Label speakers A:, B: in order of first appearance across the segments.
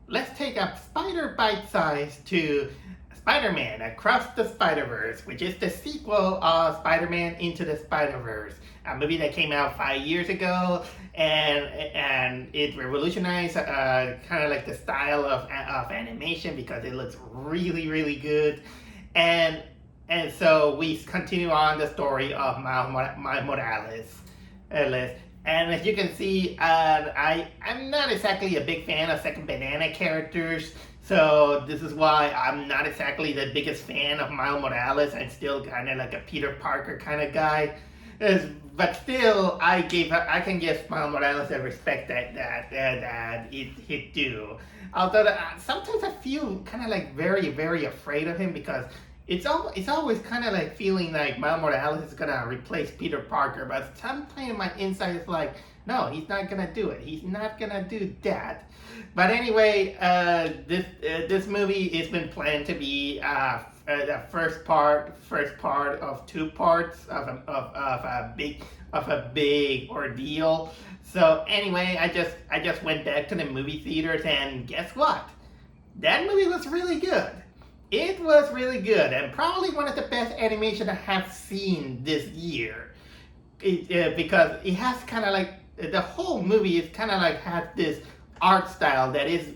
A: let's take a spider bite size to Spider-Man Across the Spider-Verse, which is the sequel of Spider-Man Into the Spider-Verse, a movie that came out 5 years ago, and it revolutionized kind of like the style of animation because it looks really really good, and and so we continue on the story of Miles Morales. And as you can see, I'm not exactly a big fan of second banana characters, so this is why I'm not exactly the biggest fan of Miles Morales. I'm still kind of like a Peter Parker kind of guy. But still, I can give Miles Morales the respect that it due. Although sometimes I feel kind of like very very afraid of him because it's always kind of like feeling like Miles Morales is gonna replace Peter Parker, but sometimes my inside is like, no, he's not gonna do it. He's not gonna do that. But anyway, this movie has been planned to be the first part of two parts of a big ordeal. So anyway, I just went back to the movie theaters, and guess what? That movie was really good. It was really good, and probably one of the best animation I have seen this year. Because it has kind of like the whole movie is kind of like has this art style that is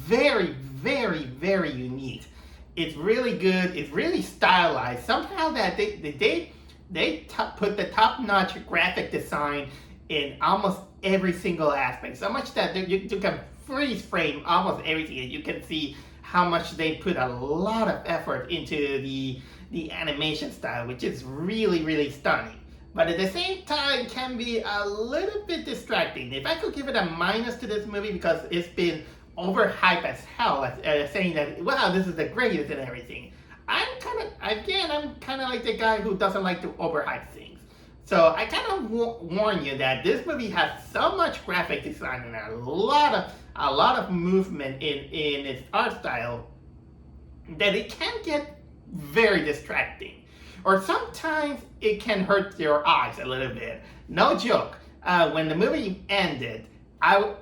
A: very, very, very unique. It's really good. It's really stylized. Somehow that put the top notch graphic design in almost every single aspect. So much that you can freeze frame almost everything, and you can see how much they put a lot of effort into the animation style, which is really really stunning. But at the same time, can be a little bit distracting. If I could give it a minus to this movie, because it's been overhyped as hell, saying that wow, this is the greatest and everything. I'm kind of like the guy who doesn't like to overhype things. So I kind of warn you that this movie has so much graphic design and a lot of movement in its art style that it can get very distracting, or sometimes it can hurt your eyes a little bit. No joke. When the movie ended, I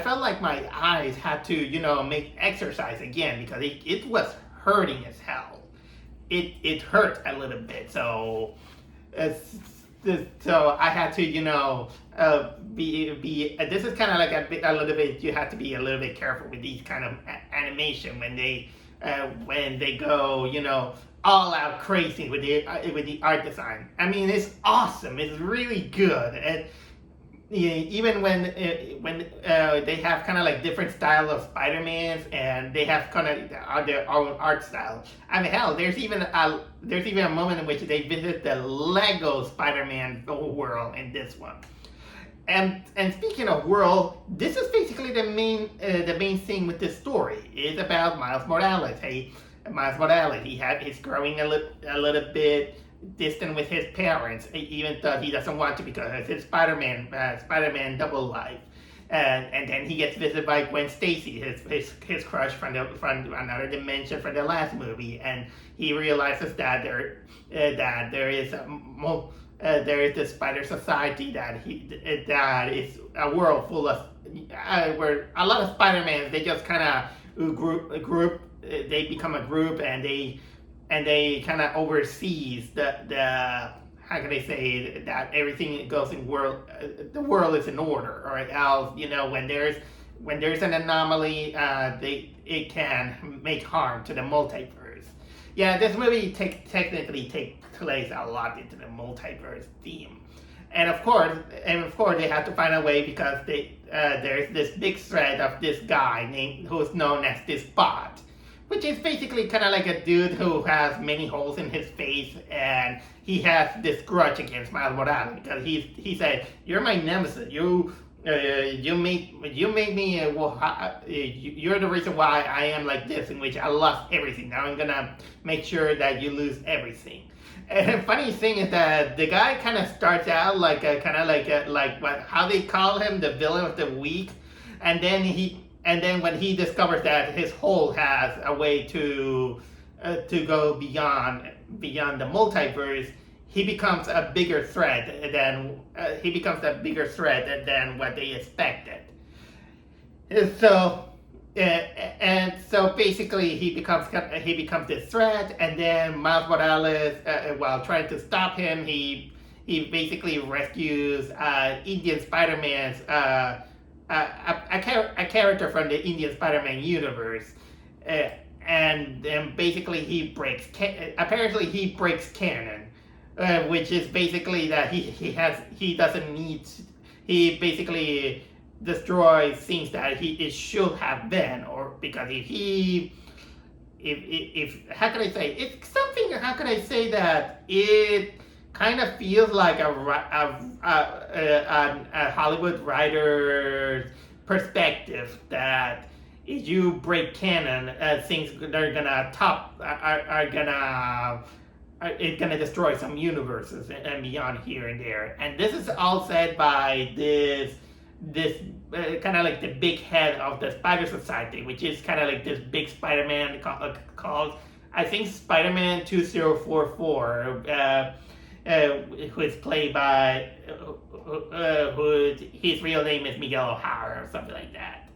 A: felt like my eyes had to make exercise again because it was hurting as hell. It hurt a little bit, uh, so I had to be this is kind of like a little bit, you have to be a little bit careful with these kind of animation when they go all out crazy with the art design. I mean, it's awesome. It's really good. And even when they have kind of like different style of Spider-Mans, and they have kind of their own art style. I mean, hell, there's even a moment in which they visit the Lego Spider-Man world in this one. And speaking of world, this is basically the main thing with this story. It's about Miles Morales. Hey, Miles Morales, he's growing a little bit distant with his parents, even though he doesn't want to because of his Spider-Man double life. And then he gets visited by Gwen Stacy, his crush from another dimension from the last movie, and he realizes that there is this spider society that is a world full of where a lot of Spider-Mans, they just kind of group they become a group, and they kind of oversees the how can I say that everything goes in world the world is in order, or else when there's an anomaly, it can make harm to the multiverse. Yeah, this movie technically takes place a lot into the multiverse theme, and of course they have to find a way because there's this big thread of this guy who's known as this bot, which is basically kind of like a dude who has many holes in his face, and he has this grudge against Miles Morales because he said, "You're my nemesis. You made me. You're the reason why I am like this, in which I lost everything. Now I'm gonna make sure that you lose everything." And the funny thing is that the guy kind of starts out like how they call him, the villain of the week, and then when he discovers that his hole has a way to go beyond the multiverse, he becomes a bigger threat than what they expected. So, and so basically he becomes this threat, and then Miles Morales, while trying to stop him, he basically rescues Indian Spider-Man's a character from the Indian Spider-Man universe, uh, and then basically apparently he breaks canon, which is basically that he doesn't need he basically destroys things that it should have been, or because if how can I say it's something, how can I say that it kind of feels like a Hollywood writer's perspective, that if you break canon, things are gonna are gonna it's gonna destroy some universes and beyond here and there. And this is all said by this kind of like the big head of the Spider Society, which is kind of like this big Spider-Man called, I think, Spider-Man 2044, who is played by, his real name is Miguel O'Hara or something like that.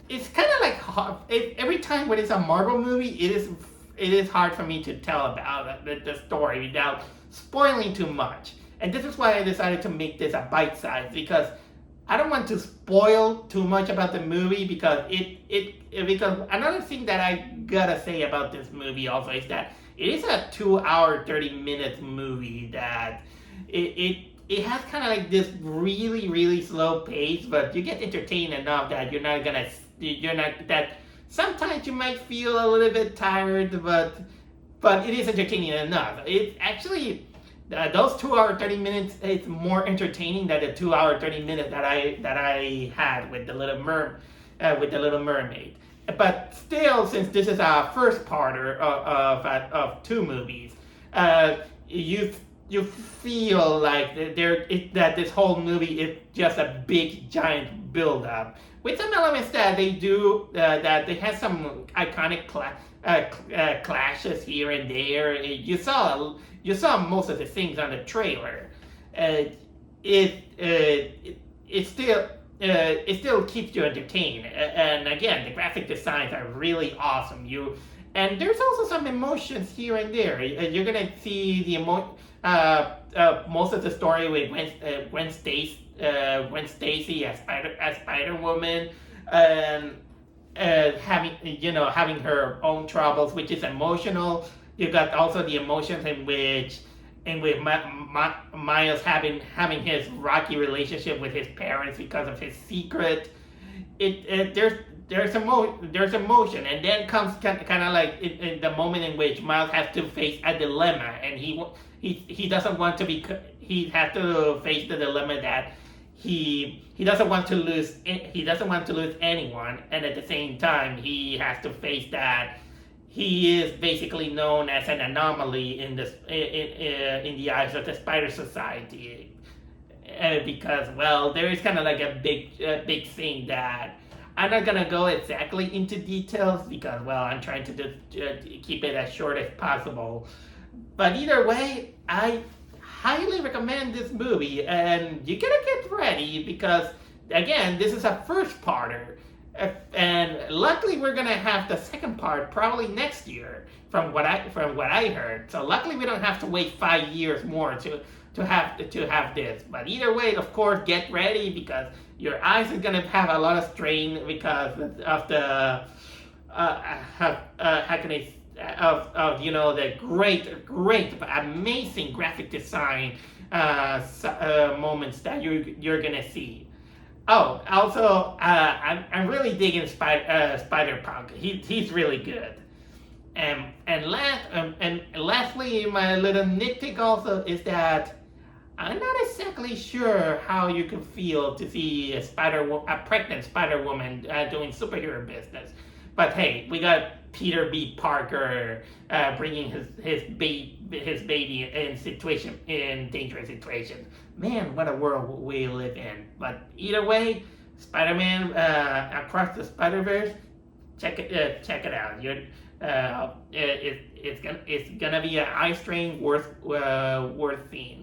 A: It's kind of like every time when it's a Marvel movie, it is hard for me to tell about the story without spoiling too much. And this is why I decided to make this a bite size, because I don't want to spoil too much about the movie, because because another thing that I gotta say about this movie also is that it is a 2 hour 30 minute movie that it has kind of like this really slow pace, but you get entertained enough that you're not that sometimes you might feel a little bit tired, but it is entertaining enough. It actually those 2 hour 30 minutes, it's more entertaining than the 2 hour 30 minutes that I had with the Little Mermaid. But still, since this is our first part of two movies, you feel like that this whole movie is just a big giant build up with some elements that they do, that they have some iconic clashes here and there. You saw most of the things on the trailer. It still keeps you entertained. And again, the graphic designs are really awesome. And there's also some emotions here and there. You're gonna see the most of the story with Gwen Stacy as Spider Woman, and having her own troubles, which is emotional. You got also the emotions in which Miles having his rocky relationship with his parents because of his secret. There's emotion, and then comes kind of like in the moment in which Miles has to face a dilemma, and he doesn't want to be he has to face the dilemma that he doesn't want to lose anyone, and at the same time he has to face that he is basically known as an anomaly in the eyes of the Spider Society, because, well, there is kind of like a big thing that I'm not gonna go exactly into details, because, well, I'm trying to keep it as short as possible. But either way, I highly recommend this movie, and you gotta get ready, because again, this is a first parter. And luckily, we're gonna have the second part probably next year, from what I heard. So luckily, we don't have to wait 5 years more to have this. But either way, of course, get ready, because your eyes are gonna have a lot of strain because of the how can I of the great amazing graphic design moments that you're gonna see. Oh, also, I'm really digging Spider-Punk. He's really good. And lastly, my little nitpick also is that I'm not exactly sure how you can feel to see a pregnant Spider-Woman doing superhero business. But hey, we got Peter B. Parker bringing his baby in dangerous situations. Man, what a world we live in. But either way, Spider-Man Across the Spider-Verse, check it out. It's gonna be an eye strain worth seeing.